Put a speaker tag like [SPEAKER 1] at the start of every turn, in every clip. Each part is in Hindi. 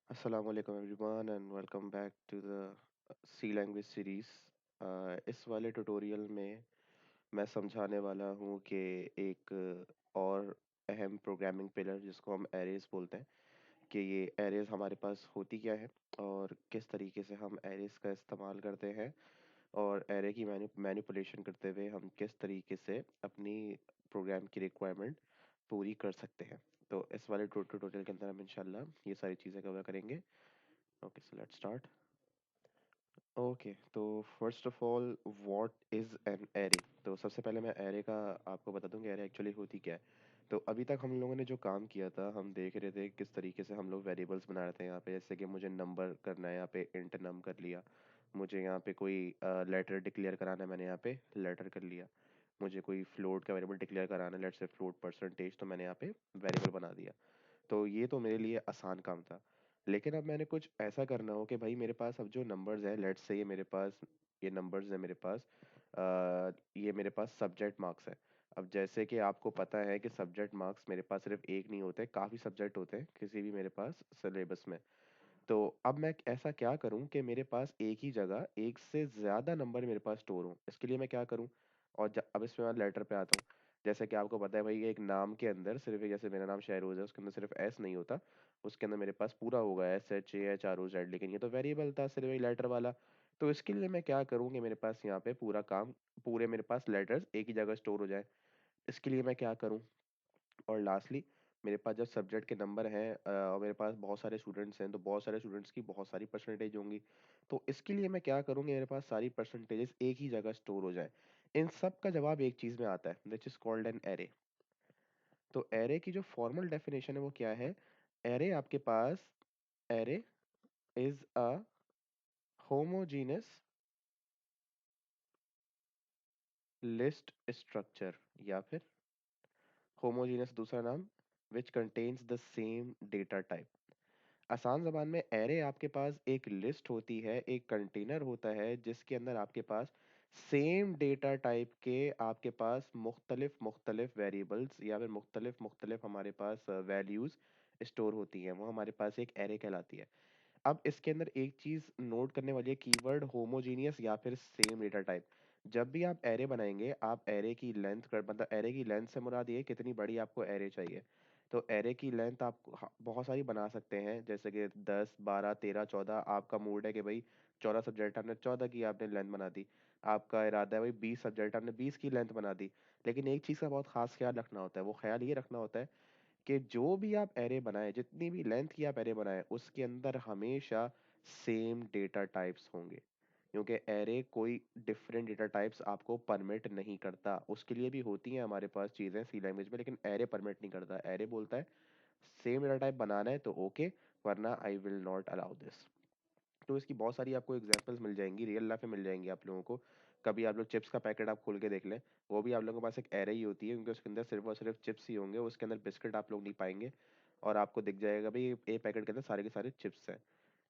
[SPEAKER 1] Assalamu alaikum everyone and welcome back to the C language series। इस वाले ट्यूटोरियल में मैं समझाने वाला हूँ कि एक और अहम प्रोग्रामिंग पिलर जिसको हम एरेज बोलते हैं कि ये एरेज हमारे पास होती क्या है और किस तरीके से हम एरेज का इस्तेमाल करते हैं और एरे की मैनिपुलेशन करते हुए हम किस तरीके से अपनी प्रोग्राम की रिक्वायरमेंट पूरी कर सकते हैं। तो इस वाले ट्यूटोरियल के अंदर हम इंशाल्लाह ये सारी चीज़ें कवर करेंगे। Okay, so let's start. Okay, तो first of all what is an array. तो सबसे पहले मैं एरे का आपको बता दूं कि एरे एक्चुअली होती क्या है। तो अभी तक हम लोगों ने जो काम किया था, हम देख रहे थे किस तरीके से हम लोग वेरिएबल्स बना रहे थे यहाँ पे। जैसे कि मुझे नंबर करना है, यहाँ पे इंट नम कर लिया। मुझे यहाँ पे कोई लेटर डिक्लेयर कराना है, मैंने यहाँ पे लेटर कर लिया। मुझे कोई फ्लोट का वेरिएबल डिक्लेयर कराना है, लेट्स से फ्लोट परसेंटेज, तो मैंने यहाँ पे वेरिएबल बना दिया। तो ये तो मेरे लिए आसान काम था। लेकिन अब मैंने कुछ ऐसा करना हो कि भाई मेरे पास अब जो नंबर्स हैं, लेट्स से ये मेरे पास ये नंबर्स है मेरे पास, ये मेरे पास सब्जेक्ट मार्क्स है। अब जैसे कि आपको पता है कि सब्जेक्ट मार्क्स मेरे पास सिर्फ एक नहीं होते, काफ़ी सब्जेक्ट होते हैं किसी भी मेरे पास सिलेबस में। तो अब मैं ऐसा क्या करूं कि मेरे पास एक ही जगह एक से ज़्यादा नंबर मेरे पास स्टोर हो। इसके लिए मैं क्या करूं? और अब इसमें मैं लेटर पे आता हूँ। जैसे कि आपको पता है भाई, एक नाम के अंदर सिर्फ जैसे मेरा नाम शहरोज है, उसके अंदर सिर्फ एस नहीं होता। उसके अंदर मेरे पास पूरा होगा SHAHROZ, लेकिन ये तो वेरिएबल था सिर्फ एक लेटर वाला। तो इसके लिए मैं क्या करूँ कि मेरे पास यहाँ पे पूरा काम, पूरे मेरे पास लेटर्स एक ही जगह स्टोर हो जाए। इसके लिए मैं क्या करूँ? और लास्टली, मेरे पास जब सब्जेक्ट के नंबर हैं और मेरे पास बहुत सारे स्टूडेंट्स हैं, तो बहुत सारे स्टूडेंट्स की बहुत सारी परसेंटेज होंगी। तो इसके लिए मैं क्या करूँगी, मेरे पास सारी परसेंटेजेस एक ही जगह स्टोर हो जाए। इन सब का जवाब एक चीज़ में आता है, which is called an array. तो एरे की जो फॉर्मल डेफिनेशन है वो क्या है? एरे आपके पास, array is a homogeneous list structure, या फिर होमोजीनस दूसरा नाम, which contains the same data type. आसान ज़बान में एरे आपके पास एक लिस्ट होती है, एक कंटेनर होता है जिसके अंदर आपके पास सेम डेटा टाइप के आपके पास मुख्तलिफ मुख्तलिफ वेरिएबल्स या फिर मुख्तलिफ मुख्तलिफ हमारे पास वैल्यूज़ स्टोर होती हैं। वो हमारे पास एक एरे कहलाती है। अब इसके अंदर एक चीज़ नोट करने वाली है, कीवर्ड होमोजीनियस या फिर सेम डेटा टाइप। जब भी आप एरे बनाएंगे, आप एरे की लेंथ कर, मतलब एरे की लेंथ से मुराद ये है कितनी बड़ी आपको एरे चाहिए। तो एरे की लेंथ आप बहुत सारी बना सकते हैं, जैसे कि 10 12 13 14। आपका मूड है कि भाई 14 सब्जेक्ट आपने 14 की आपने लेंथ बना दी। आपका इरादा है भाई 20 सब्जेक्ट आपने 20 की लेंथ बना दी। लेकिन एक चीज़ का बहुत खास ख्याल रखना होता है, वो ख्याल ये रखना होता है कि जो भी आप एरे बनाएं, जितनी भी लेंथ की आप एरे बनाएं, उसके अंदर हमेशा सेम डेटा टाइप्स होंगे। क्योंकि एरे कोई डिफरेंट डेटा टाइप्स आपको परमिट नहीं करता। उसके लिए भी होती हैं हमारे पास चीज़ें सी लैंग्वेज में, लेकिन एरे परमिट नहीं करता। एरे बोलता है सेम डेटा टाइप बनाना है तो ओके, वरना I will not allow this. तो इसकी बहुत सारी आपको एग्जांपल्स मिल जाएंगी, रियल लाइफ में मिल जाएंगी आप लोगों को। कभी आप लोग चिप्स का पैकेट आप खोल के देख लें, वो भी आप लोगों के पास एक एरे ही होती है, क्योंकि उसके अंदर सिर्फ और सिर्फ चिप्स ही होंगे, उसके अंदर बिस्किट आप लोग नहीं पाएंगे। और आपको दिख जाएगा भाई ये पैकेट के अंदर सारे के सारे चिप्स हैं।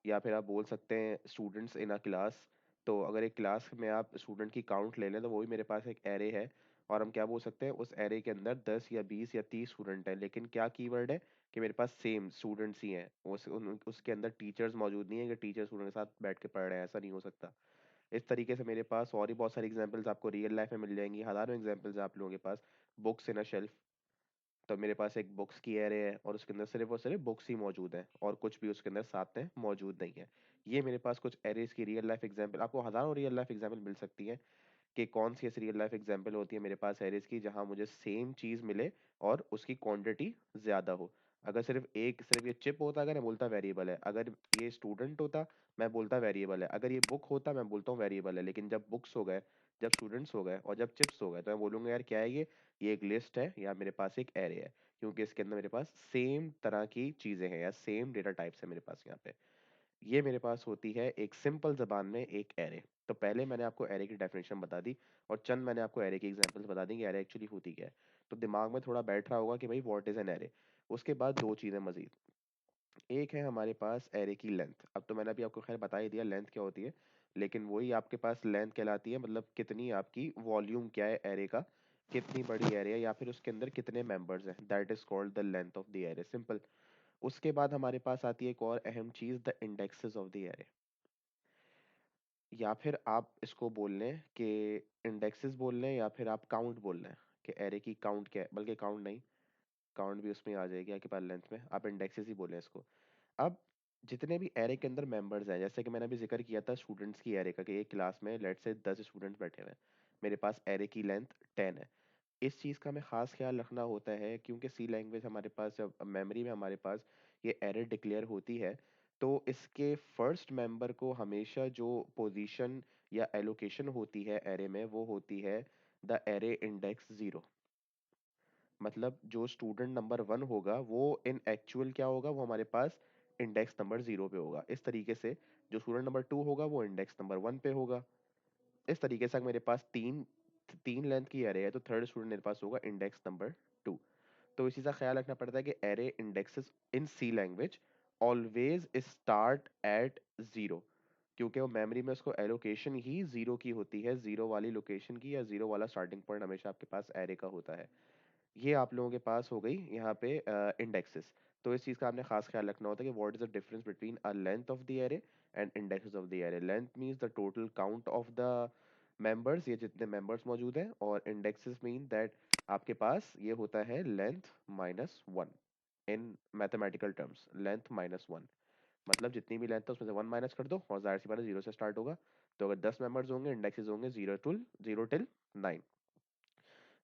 [SPEAKER 1] या फिर आप बोल सकते हैं स्टूडेंट्स इन अ क्लास। तो अगर एक क्लास में आप स्टूडेंट की काउंट ले लें, तो वो भी मेरे पास एक एरे है। और हम क्या बोल सकते हैं, उस एरे के अंदर 10 या 20 या 30 स्टूडेंट हैं, लेकिन क्या कीवर्ड है कि मेरे पास सेम स्टूडेंट्स ही हैं। उसके अंदर टीचर्स मौजूद नहीं है कि टीचर स्टूडेंट के साथ बैठ के पढ़ रहे हैं, ऐसा नहीं हो सकता। इस तरीके से मेरे पास और भी बहुत सारी एग्जांपल्स आपको रियल लाइफ में मिल जाएंगी, हज़ारों एग्जांपल्स आप लोगों के पास। बुक्स इन अ शेल्फ, तो मेरे पास एक बुक्स की एरे है और उसके अंदर सिर्फ और सिर्फ बुक्स ही मौजूद हैं और कुछ भी उसके अंदर साथ में मौजूद नहीं है। ये मेरे पास कुछ एरेज की रियल लाइफ एग्जांपल, आपको हज़ारों रियल लाइफ एग्जांपल मिल सकती हैं कि कौन सी ऐसी रियल लाइफ एग्जांपल होती है मेरे पास एरेज की जहां मुझे सेम चीज मिले और उसकी क्वांटिटी ज्यादा हो। अगर सिर्फ ये चिप होता, अगर मैं बोलता वेरिएबल है। अगर ये स्टूडेंट होता, मैं बोलता वेरिएबल है। अगर ये बुक होता, मैं बोलता हूँ वेरिएबल है। लेकिन जब बुक्स हो गए, जब स्टूडेंट्स हो गए और जब चिप्स हो गए, तो मैं बोलूंगा यार क्या है ये एक लिस्ट है या मेरे पास एक एरे है, क्योंकि इसके अंदर मेरे पास सेम तरह की चीजें हैं या सेम डेटा टाइप्स है मेरे पास यहाँ पे। ये मेरे पास होती है एक सिंपल ज़बान में एक एरे। तो पहले मैंने आपको एरे की डेफिनेशन बता दी और चंद मैंने आपको एरे की एग्जांपल्स बता दी कि एरे एक्चुअली होती क्या है। तो दिमाग में थोड़ा बैठ रहा होगा कि भाई व्हाट इज़ एन एरे। उसके बाद दो चीज़ें मजीद, एक है हमारे पास एरे की लेंथ। अब तो मैंने अभी आपको खैर बता ही दिया लेंथ क्या होती है, लेकिन वही आपके पास लेंथ कहलाती है, मतलब कितनी आपकी वॉल्यूम क्या है एरे का, कितनी बड़ी एरे है या फिर उसके अंदर कितने मेंबर्स हैं, that is called the length of the array, simple. उसके बाद हमारे पास आती है एक और अहम चीज, the indexes of the array. या फिर आप इसको बोल लें कि इंडेक्सेस बोल लें, या फिर आप काउंट बोल लें कि एरे की काउंट क्या है, बल्कि काउंट नहीं, काउंट भी उसमें आ जाएगी आपके पास लेंथ में, आप इंडेक्सेस ही बोलें इसको। अब जितने भी एरे के अंदर मेंबर्स हैं, जैसे कि मैंने अभी जिक्र किया था स्टूडेंट्स की एरे का, कि एक क्लास में लेट से 10 स्टूडेंट्स बैठे हुए हैं, मेरे पास एरे की लेंथ 10 है। इस चीज़ का हमें ख़ास ख्याल रखना होता है, क्योंकि सी लैंग्वेज हमारे पास जब मेमोरी में हमारे पास ये एरे डिक्लेयर होती है, तो इसके फर्स्ट मेंबर को हमेशा जो पोजीशन या एलोकेशन होती है एरे में, वो होती है द एरे इंडेक्स 0। मतलब जो स्टूडेंट नंबर 1 होगा वो इन एक्चुअल क्या होगा, वो हमारे पास इंडेक्स नंबर 0 पे होगा। इस तरीके से जो स्टूडेंट नंबर 2 होगा वो इंडेक्स नंबर 1 पे होगा। इस तरीके से अगर मेरे पास तीन तीन लेंथ की एरे है, तो थर्ड स्टूडेंट मेरे पास होगा इंडेक्स नंबर 2। तो इस चीज़ का ख्याल रखना पड़ता है कि array indexes in C language always start at 0, क्योंकि वो मेमोरी में उसको एलोकेशन ही 0 की होती है, 0 वाली लोकेशन की, या 0 वाला स्टार्टिंग पॉइंट हमेशा आपके पास एरे का होता है। ये आप लोगों के पास हो गई यहाँ पे इंडेक्सेस। तो इस चीज़ का आपने खास ख्याल रखना होता है कि what is the difference between a length of the array and indexes of the array. Length means the total count of the members, ये जितने मेंबर्स मौजूद हैं, और इंडेक्सेस मीन दैट आपके पास ये होता है लेंथ माइनस वन। इन mathematical terms length minus one, मतलब जितनी भी लेंथ है उसमें से वन माइनस कर दो, और जाहिर सी बात है 0 से स्टार्ट होगा। तो अगर 10 मेंबर्स होंगे, इंडेक्सेस होंगे 0 टिल 9।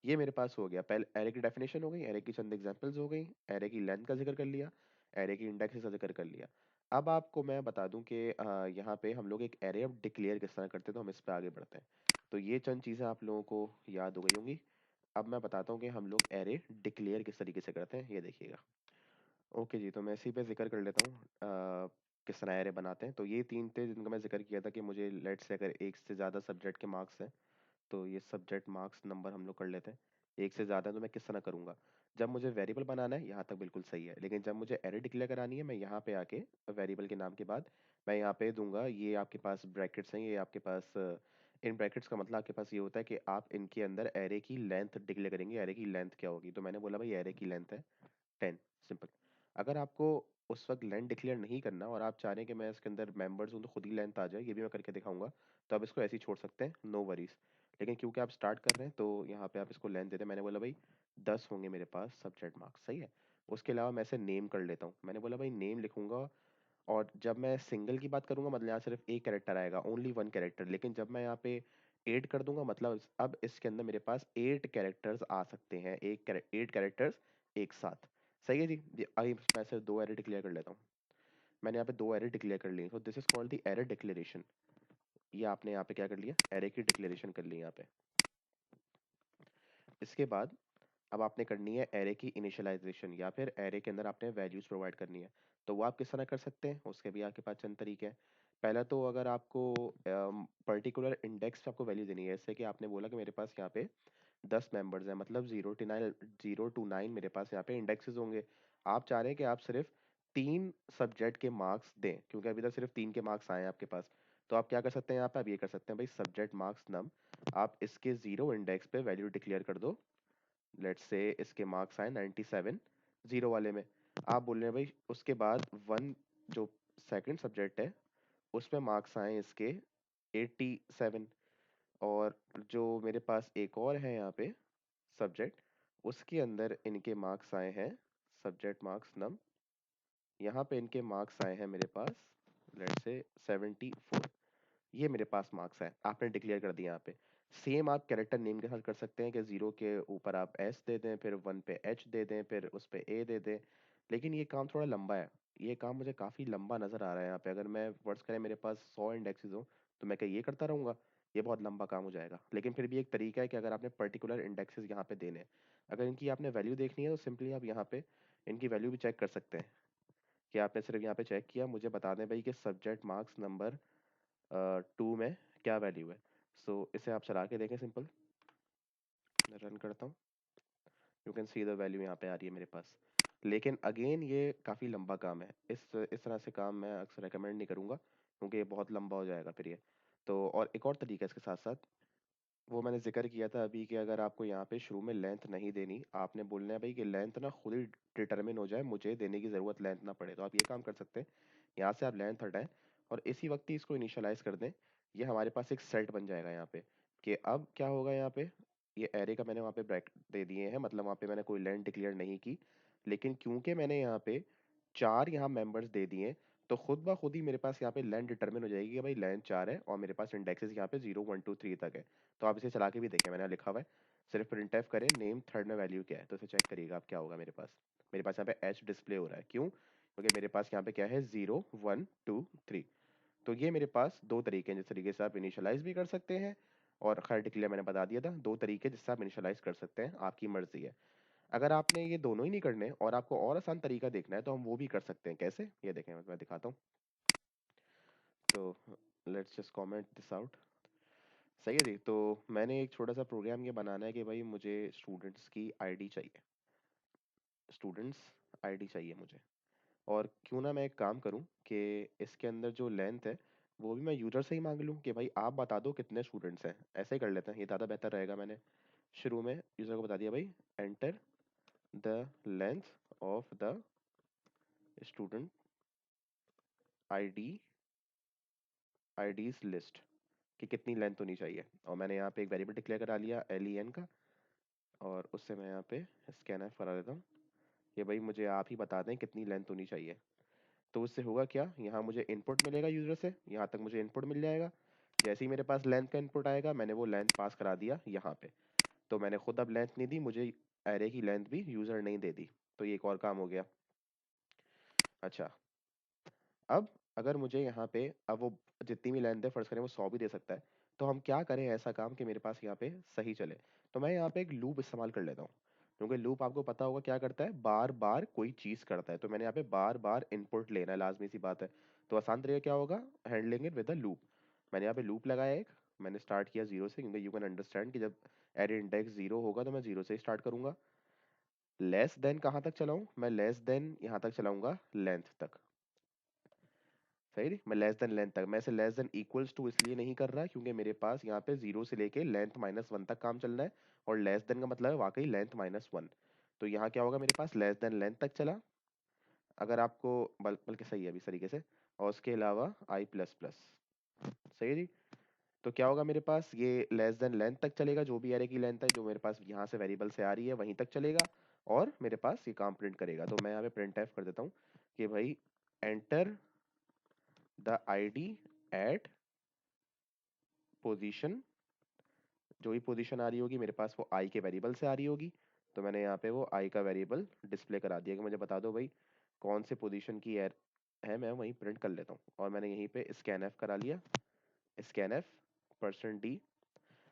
[SPEAKER 1] ये मेरे पास हो गया, पहले एरे की डेफिनेशन हो गई, एरे की चंद एग्जांपल्स हो गई, एरे की लेंथ का जिक्र कर लिया, एरे की इंडेक्स का जिक्र कर लिया। अब आपको मैं बता दूं कि यहाँ पे हम लोग एक एरे अब डिक्लेयर किस तरह करते हैं, तो हम इस पे आगे बढ़ते हैं। तो ये चंद चीज़ें आप लोगों को याद हो गई होंगी। अब मैं बताता हूँ कि हम लोग एरे डिक्लेयर किस तरीके से करते हैं, ये देखिएगा। ओके जी, तो मैं इसी पे जिक्र कर लेता हूँ किस तरह एरे बनाते हैं। तो ये तीन थे जिनका मैं जिक्र किया था कि मुझे लेट्स से अगर एक से ज़्यादा सब्जेक्ट के मार्क्स हैं, तो ये सब्जेक्ट मार्क्स नंबर हम लोग कर लेते हैं। एक से ज़्यादा है तो मैं किस तरह करूँगा, जब मुझे वेरिएबल बनाना है यहाँ तक बिल्कुल सही है, लेकिन जब मुझे एरे डिक्लेयर करानी है, मैं यहाँ पे आके वेरिएबल के नाम के बाद मैं यहाँ पे दूंगा, ये आपके पास ब्रैकेट्स हैं, ये आपके पास इन ब्रैकेट्स का मतलब आपके पास ये होता है कि आप इनके अंदर एरे की लेंथ डिक्लेयर करेंगे। एरे की लेंथ क्या होगी, तो मैंने बोला भाई एरे की लेंथ है 10, सिंपल। अगर आपको उस वक्त लेंथ डिक्लेयर नहीं करना और आप चाह रहे हैं कि मैं इसके अंदर मेंबर्स हूँ तो खुद ही लेंथ आ जाए, ये भी मैं करके दिखाऊंगा, तो आप इसको ऐसे ही छोड़ सकते हैं, नो वरीज। लेकिन क्योंकि आप स्टार्ट कर रहे हैं तो यहाँ पे आप इसको लेंथ दे दें। मैंने बोला भाई 10 होंगे मेरे पास सब्जेक्ट मार्क्स, सही है। उसके अलावा मैं इसे नेम कर लेता हूँ, मैंने बोला भाई नेम लिखूंगा। और जब मैं सिंगल की बात करूंगा, मतलब यहाँ सिर्फ एक कैरेक्टर आएगा, ओनली वन कैरेक्टर। लेकिन जब मैं यहाँ पे 8 कर दूंगा, मतलब अब इसके अंदर मेरे पास 8 कैरेक्टर्स आ सकते हैं, 8 कैरेक्टर्स एक साथ। सही है जी। अभी मैं सिर्फ 2 एरर डिक्लेयर कर लेता हूँ। मैंने यहाँ पे 2 एरर डिक्लेयर कर ली, तो this is called the error declaration. ये आपने यहाँ पे क्या कर लिया, एरे की डिक्लेरेशन कर ली यहाँ पे। इसके बाद अब आपने करनी है एरे की इनिशियलाइजेशन, या फिर एरे के अंदर आपने वैल्यूज प्रोवाइड करनी है। तो वो आप किस तरह कर सकते हैं, उसके भी आपके पास चंद तरीके हैं। पहला तो अगर आपको पर्टिकुलर इंडेक्स पे आपको वैल्यू देनी है, जैसे कि आपने बोला कि मेरे पास यहाँ पे 10 मेंबर्स हैं, मतलब 0 to 9 मेरे पास यहाँ पे इंडेक्सेस होंगे। आप चाह रहे हैं कि आप सिर्फ 3 सब्जेक्ट के मार्क्स दें, क्योंकि अभी तक सिर्फ 3 के मार्क्स आए हैं आपके पास। तो आप क्या कर सकते हैं, यहाँ पे आप ये कर सकते हैं भाई सब्जेक्ट मार्क्स नम, आप इसके 0 इंडेक्स पे वैल्यू डिक्लेयर कर दो। लेट्स से इसके मार्क्स आए 97 0 वाले में। आप बोल रहे हैं भाई उसके बाद वन, जो सेकंड सब्जेक्ट है, उसमें मार्क्स आए इसके 87। और जो मेरे पास एक और है यहाँ पे सब्जेक्ट, उसके अंदर इनके मार्क्स आए हैं सब्जेक्ट मार्क्स नम, यहाँ पे इनके मार्क्स आए हैं मेरे पास लेट्स से 74। ये मेरे पास मार्क्स है, आपने डिक्लेयर कर दिया यहाँ पे। सेम आप कैरेक्टर नेम के साथ कर सकते हैं कि 0 के ऊपर आप एस दे दें, फिर 1 पे एच दे दें, फिर उस पे ए दे दें। लेकिन ये काम थोड़ा लंबा है, ये काम मुझे काफ़ी लंबा नज़र आ रहा है यहाँ पे। अगर मैं वर्ड्स करें मेरे पास 100 इंडेक्सेस हो, तो मैं क्या ये करता रहूँगा, ये बहुत लंबा काम हो जाएगा। लेकिन फिर भी एक तरीका है कि अगर आपने पर्टिकुलर इंडेक्सेस यहाँ पे देने हैं, अगर इनकी आपने वैल्यू देखनी है, तो सिंपली आप यहाँ पे इनकी वैल्यू भी चेक कर सकते हैं। कि आपने सिर्फ यहाँ पे चेक किया, मुझे बता दें भाई कि सब्जेक्ट मार्क्स नंबर 2 में क्या वैल्यू है। सो इसे आप चला के देखें, सिंपल रन करता हूँ, you can see the value यहाँ पे आ रही है मेरे पास। लेकिन अगेन ये काफ़ी लंबा काम है, इस तरह से काम मैं अक्सर रेकमेंड नहीं करूँगा, क्योंकि ये बहुत लंबा हो जाएगा फिर ये। तो और एक और तरीका है इसके साथ साथ, वो मैंने जिक्र किया था अभी कि अगर आपको यहाँ पे शुरू में लेंथ नहीं देनी, आपने बोलना है भाई कि लेंथ ना खुद ही डिटरमिन हो जाए, मुझे देने की ज़रूरत लेंथ ना पड़े, तो आप ये काम कर सकते हैं। यहाँ से आप लेंथ हटाएं और इसी वक्त ही इसको इनिशियलाइज कर दें। ये हमारे पास एक सेट बन जाएगा यहाँ पे कि अब क्या होगा यहाँ पे, ये एरे का मैंने वहाँ पे ब्रैकेट दे दिए हैं, मतलब वहाँ पे मैंने कोई लेंथ डिक्लेयर नहीं की, लेकिन क्योंकि मैंने यहाँ पे 4 यहाँ मेंबर्स दे दिए, तो खुद ब खुद ही मेरे पास यहाँ पे लेंथ डिटरमिन हो जाएगी कि भाई लेंथ 4 है और मेरे पास इंडेक्सेस यहाँ पे 0 1 2 3 तक है। तो आप इसे चला के भी देखें, मैंने लिखा हुआ है, सिर्फ प्रिंटफ करें नेम थर्ड में वैल्यू क्या है, तो इसे चेक करिएगा आप क्या होगा। मेरे पास यहाँ पे एच डिस्प्ले हो रहा है, क्यों? क्योंकि मेरे पास यहाँ पे क्या है, 0 1 2 3। तो ये मेरे पास दो तरीके हैं जिस तरीके से आप इनिशियलाइज भी कर सकते हैं, और खैर डिक्लेयर मैंने बता दिया था, दो तरीके जिससे आप इनिशियलाइज कर सकते हैं, आपकी मर्जी है। अगर आपने ये दोनों ही नहीं करने और आपको और आसान तरीका देखना है तो हम वो भी कर सकते हैं। कैसे, ये देखें, मैं दिखाता हूँ। तो let's just comment this out. सही है जी। तो मैंने एक छोटा सा प्रोग्राम ये बनाना है कि भाई मुझे स्टूडेंट्स की आईडी चाहिए, स्टूडेंट्स आईडी चाहिए मुझे। और क्यों ना मैं एक काम करूं कि इसके अंदर जो लेंथ है वो भी मैं यूजर से ही मांग लूं कि भाई आप बता दो कितने स्टूडेंट्स हैं। ऐसे ही कर लेते हैं, ये ज़्यादा बेहतर रहेगा। मैंने शुरू में यूजर को बता दिया भाई enter the length of the student ID, IDs list, कि कितनी लेंथ होनी चाहिए। और मैंने यहाँ पे एक वेरिएबल डिक्लेयर करा लिया len का, और उससे मैं यहाँ पे स्कैनफ करा देता हूँ कि भाई मुझे आप ही बता दें कितनी लेंथ होनी चाहिए। तो उससे होगा क्या, यहाँ मुझे इनपुट मिलेगा यूजर से, यहाँ तक मुझे इनपुट मिल जाएगा। जैसे ही मेरे पास लेंथ का इनपुट आएगा मैंने वो लेंथ पास करा दिया यहाँ पे। तो मैंने खुद अब लेंथ नहीं दी, मुझे एरे की लेंथ भी यूजर नहीं दे दी, तो ये एक और काम हो गया। अच्छा, अब अगर मुझे यहाँ पे अब वो जितनी भी लेंथ है फर्ज करें वो 100 भी दे सकता है, तो हम क्या करें ऐसा काम कि मेरे पास यहाँ पे सही चले। तो मैं यहाँ पे एक लूप इस्तेमाल कर लेता हूँ, क्योंकि लूप आपको पता होगा क्या करता है, बार बार कोई चीज करता है। तो मैंने यहाँ पे बार बार इनपुट लेना है, लाजमी सी बात है। तो आसान तरीका क्या होगा, handling it with a loop. मैंने यहाँ पे लूप लगाया एक, मैंने स्टार्ट किया जीरो से, क्योंकि यू कैन अंडरस्टैंड कि जब एरे इंडेक्स जीरो होगा तो मैं जीरो से ही स्टार्ट करूंगा। लेस देन कहाँ तक चलाऊं, मैं लेस देन यहाँ तक चलाऊंगा, लेंथ तक। सही नहीं, मैं लेस देन लेंथ तक, मैं इसे लेस देन इक्वल्स टू इसलिए नहीं कर रहा क्योंकि मेरे पास यहाँ पे जीरो से लेके लेंथ माइनस वन तक काम चलना है, और लेस देन का मतलब है वाकई लेंथ माइनस वन। तो यहाँ क्या होगा, मेरे पास लेस देन लेंथ तक चला, अगर आपको बल्कि सही है अभी इस तरीके से, और उसके अलावा आई प्लस प्लस। सही है जी। तो क्या होगा, मेरे पास ये लेस देन लेंथ तक चलेगा, जो भी एरे की लेंथ है जो मेरे पास यहाँ से वेरिएबल से आ रही है वहीं तक चलेगा, और मेरे पास ये काम प्रिंट करेगा। तो मैं यहाँ पे प्रिंट एफ कर देता हूँ कि भाई enter the ID eight position, जो भी पोजीशन आ रही होगी मेरे पास वो आई के वेरिएबल से आ रही होगी। तो मैंने यहाँ पे वो आई का वेरिएबल डिस्प्ले करा दिया कि मुझे बता दो भाई कौन से पोजीशन की एर है, मैं वहीं प्रिंट कर लेता हूँ। और मैंने यहीं पे स्कैन एफ करा लिया, स्कैन एफ परसेंट डी।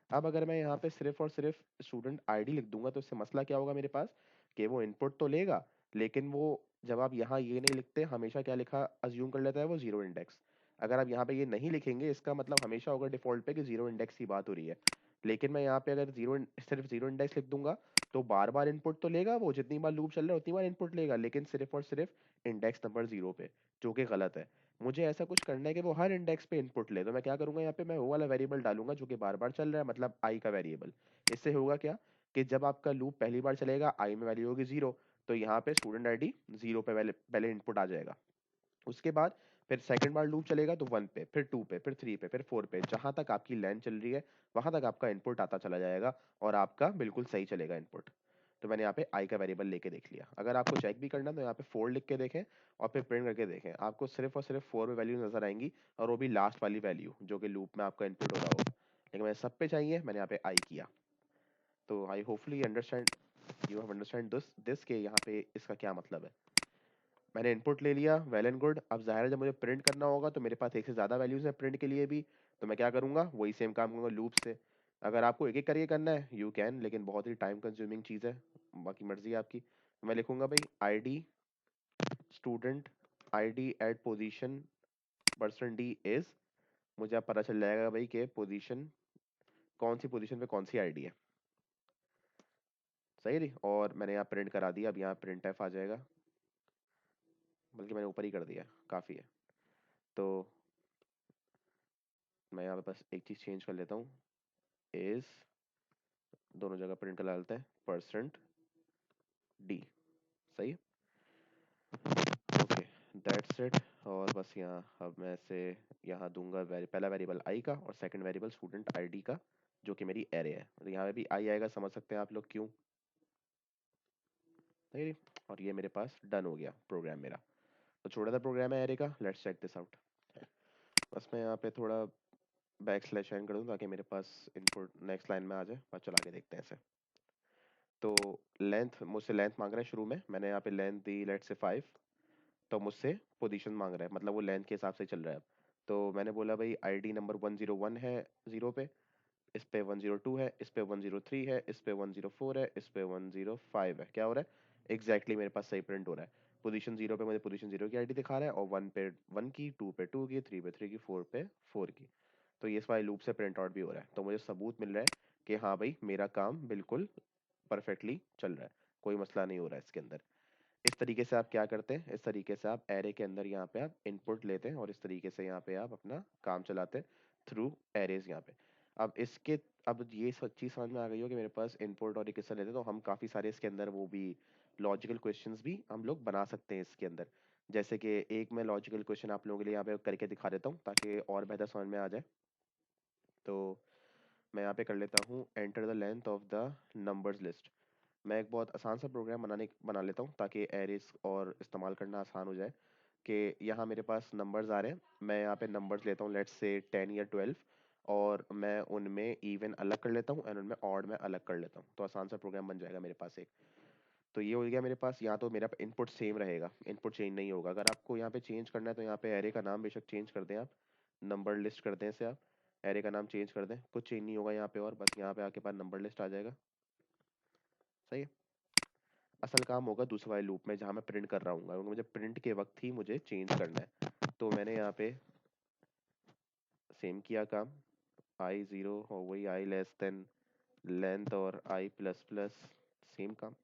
[SPEAKER 1] अब अगर मैं यहाँ पे सिर्फ और सिर्फ स्टूडेंट आईडी लिख दूंगा तो इससे मसला क्या होगा मेरे पास, कि वो इनपुट तो लेगा, लेकिन वो जब आप यहाँ ये नहीं लिखते, हमेशा क्या लिखा अज्यूम कर लेता है वो जीरो इंडेक्स। अगर आप यहाँ पे ये नहीं लिखेंगे इसका मतलब हमेशा होगा डिफॉल्ट पे कि जीरो इंडेक्स की बात हो रही है। लेकिन मैं यहाँ पे अगर सिर्फ जीरो इंडेक्स लिख दूंगा तो बार बार इनपुट तो लेगा, वो जितनी बार लूप चल रहा है उतनी बार इनपुट लेगा, लेकिन सिर्फ और सिर्फ इंडेक्स नंबर जीरो पे, जो कि गलत है। मुझे ऐसा कुछ करना है कि वो हर इंडेक्स पे इनपुट ले। तो मैं क्या करूंगा, यहाँ पे मैं वो वाला वेरिएबल डालूंगा जो कि बार बार चल रहा है, मतलब आई का वेरिएबल। इससे होगा क्या कि जब आपका लूप पहली बार चलेगा आई में वैल्यू होगी जीरो, तो यहाँ पे स्टूडेंट आईडी जीरो पे पहले इनपुट आ जाएगा। उसके बाद फिर सेकंड बार लूप चलेगा तो वन पे, फिर टू पे, फिर थ्री पे, फिर फोर पे, जहां तक आपकी लेंथ चल रही है वहां तक आपका इनपुट आता चला जाएगा, और आपका बिल्कुल सही चलेगा इनपुट। तो मैंने यहाँ पे आई का वेरिएबल लेके देख लिया। अगर आपको चेक भी करना है तो यहाँ पे फोर लिख के देखें और फिर प्रिंट करके देखें, आपको सिर्फ और सिर्फ फोर में वैल्यू नजर आएंगी, और वो भी लास्ट वाली वैल्यू जो कि लूप में आपका इनपुट हो रहा होगा। लेकिन मैंने सब पे चाहिए, मैंने यहाँ पे आई किया। तो आई hopefully understand, you have understand this के यहाँ पे इसका क्या मतलब है। मैंने इनपुट ले लिया, वेल एंड गुड। अब जाहिर है जब मुझे प्रिंट करना होगा तो मेरे पास एक से ज़्यादा वैल्यूज़ है प्रिंट के लिए भी, तो मैं क्या करूँगा, वही सेम काम करूँगा लूप से। अगर आपको एक एक करके करना है यू कैन, लेकिन बहुत ही टाइम कंज्यूमिंग चीज़ है, बाकी मर्जी है आपकी। तो मैं लिखूंगा भाई ID student ID at position percent d is, मुझे अब पता चल जाएगा भाई कि पोजीशन, कौन सी पोजीशन पे कौन सी आईडी है। सही रही, और मैंने यहाँ प्रिंट करा दिया। अब यहाँ प्रिंट एफ आ जाएगा, बल्कि मैंने ऊपर ही कर दिया, काफ़ी है। तो मैं यहाँ पे बस एक चीज़ चेंज कर लेता हूँ, इज, दोनों जगह प्रिंट कर डालते हैं, %d। सही, ओके, दैट्स इट। और बस यहाँ अब मैं से यहाँ दूंगा पहला वेरिएबल आई का और सेकंड वेरिएबल स्टूडेंट आईडी का, जो कि मेरी एरे है। तो यहाँ पे भी आई आएगा, समझ सकते हैं आप लोग क्यों। नहीं, और ये मेरे पास डन हो गया प्रोग्राम मेरा। तो छोटा सा प्रोग्राम है एरे का, लेट्स चेक दिस आउट। बस मैं यहाँ पे थोड़ा बैक स्लैश n कर दूँ ताकि मेरे पास इनपुट नेक्स्ट लाइन में आ जाए, और चला के देखते हैं इसे। तो लेंथ, मुझसे लेंथ मांग रहा है शुरू में, मैंने यहाँ पे लेंथ दी लेट से 5। तो मुझसे पोजीशन मांग रहा है, मतलब वो लेंथ के हिसाब से चल रहा है अब। तो मैंने बोला भाई आईडी नंबर 101 है 0 पे, इस पे 102 है, इस पे 103 है, इस पे 104 है, इस पे 105 है। क्या हो रहा है एग्जैक्टली मेरे पास सही प्रिंट हो रहा है। पोजीशन 0 पे मुझे पोजीशन 0 की आईडी दिखा रहा है, और 1 पे 1 की, 2 पे 2 की, 3 पे 3 की, 4 पे 4 की। तो ये इस वाले लूप से प्रिंट आउट भी हो रहा है, तो मुझे सबूत मिल रहा है कि हाँ भाई मेरा काम बिल्कुल परफेक्टली चल रहा है, कोई मसला नहीं हो रहा है इसके अंदर। इस तरीके से आप क्या करते हैं, इस तरीके से आप एरे के अंदर यहाँ पे आप इनपुट लेते हैं, और इस तरीके से यहाँ पे आप अपना काम चलाते हैं थ्रू एरेज यहाँ पे। अब इसके, अब ये सब चीज़ समझ में आ गई हो कि मेरे पास इनपुट और ये किससे लेते हैं, तो हम काफ़ी सारे इसके अंदर वो भी लॉजिकल क्वेश्चंस भी हम लोग बना सकते हैं इसके अंदर। जैसे कि एक मैं लॉजिकल क्वेश्चन आप लोगों के लिए यहाँ पे करके दिखा देता हूँ ताकि और बेहतर समझ में आ जाए। तो मैं यहाँ पे कर लेता हूँ enter the length of the numbers list. मैं एक बहुत आसान सा प्रोग्राम बना लेता हूँ ताकि एरेस और इस्तेमाल करना आसान हो जाए। कि यहाँ मेरे पास नंबर्स आ रहे हैं, मैं यहाँ पे नंबर्स लेता हूँ लेट्स से 10 या 12, और मैं उनमें इवन अलग कर लेता हूँ और उनमें ऑड में अलग कर लेता हूँ, तो आसान सा प्रोग्राम बन जाएगा मेरे पास एक। तो ये हो गया मेरे पास। यहाँ तो मेरा इनपुट सेम रहेगा, इनपुट चेंज नहीं होगा। अगर आपको यहाँ पे चेंज करना है तो यहाँ पे एरे का नाम बेशक चेंज कर दें आप, नंबर लिस्ट कर दें इसे आप, एरे का नाम चेंज कर दें, कुछ चेंज नहीं होगा यहाँ पे, और बस यहाँ पे आपके पास नंबर लिस्ट आ जाएगा। सही है। असल काम होगा दूसरे वाले लूप में जहाँ मैं प्रिंट कर रहा हूँ, क्योंकि मुझे प्रिंट के वक्त ही मुझे चेंज करना है। तो मैंने यहाँ पे सेम किया काम, आई ज़ीरो और वही आई लेस देन लेंथ और आई प्लस प्लस, सेम काम।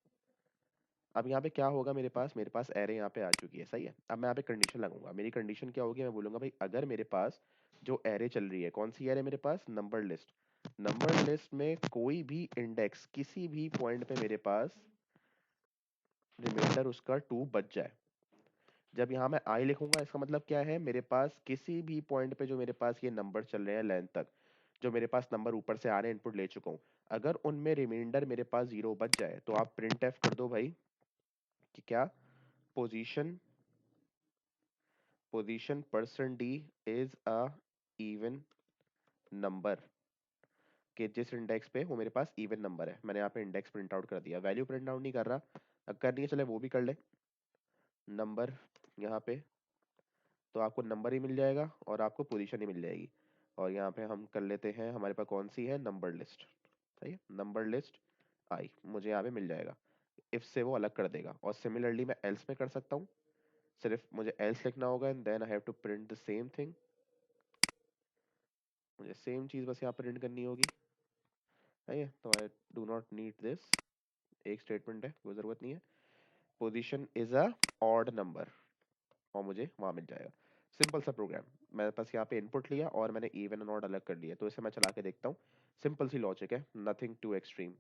[SPEAKER 1] अब यहाँ पे क्या होगा, मेरे पास एरे यहाँ पे आ चुकी है। सही है। अब मैं यहाँ पे कंडीशन लगाऊंगा। मेरी कंडीशन क्या होगी, मैं बोलूंगा भाई अगर मेरे पास जो एरे चल रही है, कौन सी एरे मेरे पास, नंबर लिस्ट, नंबर लिस्ट में कोई भी इंडेक्स किसी भी पॉइंट पे मेरे पास रिमाइंडर उसका 2 बच जाए। जब यहाँ मैं आई लिखूंगा इसका मतलब क्या है, मेरे पास किसी भी पॉइंट पे जो मेरे पास ये नंबर चल रहे हैं लेंथ तक, जो मेरे पास नंबर ऊपर से आ रहे हैं, इनपुट ले चुका हूँ, अगर उनमें रिमाइंडर मेरे पास 0 बच जाए तो आप प्रिंट एफ कर दो भाई कि क्या, position position %d is a even number, कि जिस इंडेक्स पे वो मेरे पास इवन नंबर है। मैंने यहाँ पे इंडेक्स प्रिंट आउट कर दिया, वैल्यू प्रिंट आउट नहीं कर रहा। अब करनी है, चले वो भी कर ले। नंबर यहाँ पे तो आपको नंबर ही मिल जाएगा और आपको पोजीशन ही मिल जाएगी। और यहाँ पे हम कर लेते हैं, हमारे पास कौन सी है, नंबर लिस्ट। सही है, नंबर लिस्ट आई मुझे यहाँ पे मिल जाएगा। इफ से वो अलग कर देगा, और सिमिलरली मैं एल्स में कर सकता हूँ। सिर्फ मुझे एल्स लिखना होगा and then I have to print the same thing. मुझे सेम चीज़ बस यहाँ प्रिंट करनी होगी। है ये, तो I do not need this, एक स्टेटमेंट है, कोई ज़रूरत नहीं है। Position is a odd number, और मुझे वहाँ मिल जाएगा। सिंपल सा प्रोग्राम। मैंने बस यहाँ पे इनपुट लिया और मैंने इवन और ऑड अलग कर लिया, तो इसे मैं चला के देखता हूँ। सिंपल सी लॉजिक है, नथिंग टू एक्सट्रीम।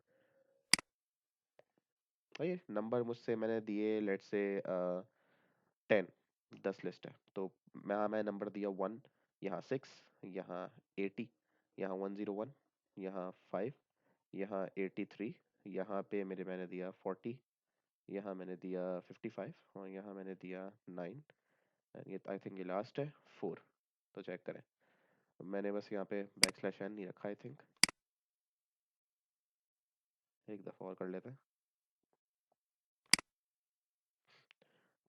[SPEAKER 1] ये नंबर मुझसे मैंने दिए लेट से 10, 10 लिस्ट है, तो मैं नंबर दिया 1, यहाँ 6, यहाँ 80, यहाँ 101, यहाँ 5, यहाँ 83, यहाँ पे मेरे मैंने दिया 40, यहाँ मैंने दिया 55, और यहाँ मैंने दिया 9, ये आई थिंक ये लास्ट है 4। तो चेक करें, मैंने बस यहाँ पे बैक स्लैश n नहीं रखा आई थिंक। एक दफ़ा और कर लेते हैं।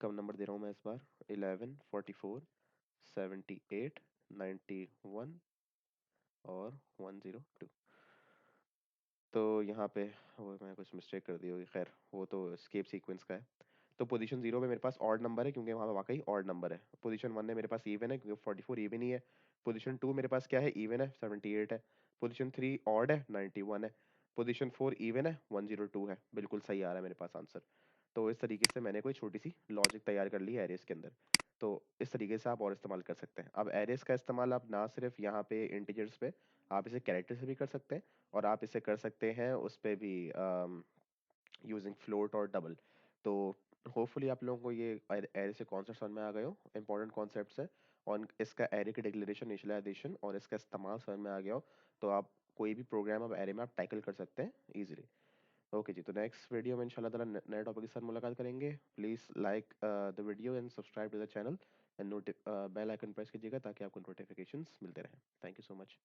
[SPEAKER 1] कम नंबर दे रहा हूँ मैं इस बार, 11, 44, 78, 91 और 102। तो यहाँ पे वो मैं कुछ मिस्टेक कर दी होगी, खैर वो तो स्केप सीक्वेंस का है। तो पोजीशन 0 पे मेरे पास ऑड नंबर है क्योंकि वहाँ पे वाकई ऑड नंबर है। पोजीशन 1 में मेरे पास इवन है क्योंकि 44 इवन ही है। पोजीशन 2 मेरे पास क्या है, इवन है, 78 है। पोजीशन 3 ऑड है, 91 है। पोजीशन 4 इवन है, 102 है। बिल्कुल सही आ रहा है मेरे पास आंसर। तो इस तरीके से मैंने कोई छोटी सी लॉजिक तैयार कर ली है एरेस के अंदर। तो इस तरीके से आप और इस्तेमाल कर सकते हैं। अब एरेस का इस्तेमाल आप ना सिर्फ यहाँ पे इंटीजर्स पे, आप इसे कैरेक्टर से भी कर सकते हैं, और आप इसे कर सकते हैं उस पे भी यूजिंग फ्लोट और डबल। तो होपफुली आप लोगों को ये एरे से कॉन्सेप्ट समझ में आ गए हो, इंपॉर्टेंट कॉन्सेप्ट्स है, और इसका एरे की डिक्लेरेशन, इनिशियलाइजेशन और इसका इस्तेमाल समझ में आ गया हो, तो आप कोई भी प्रोग्राम आप एरे में आप टाइटल कर सकते हैं इजीली। ओके जी, तो नेक्स्ट वीडियो में इंशाल्लाह ताला नए टॉपिक के साथ मुलाकात करेंगे। Please like the video and subscribe to the channel, and bell icon press कीजिएगा ताकि आपको नोटिफिकेशंस मिलते रहें। Thank you so much.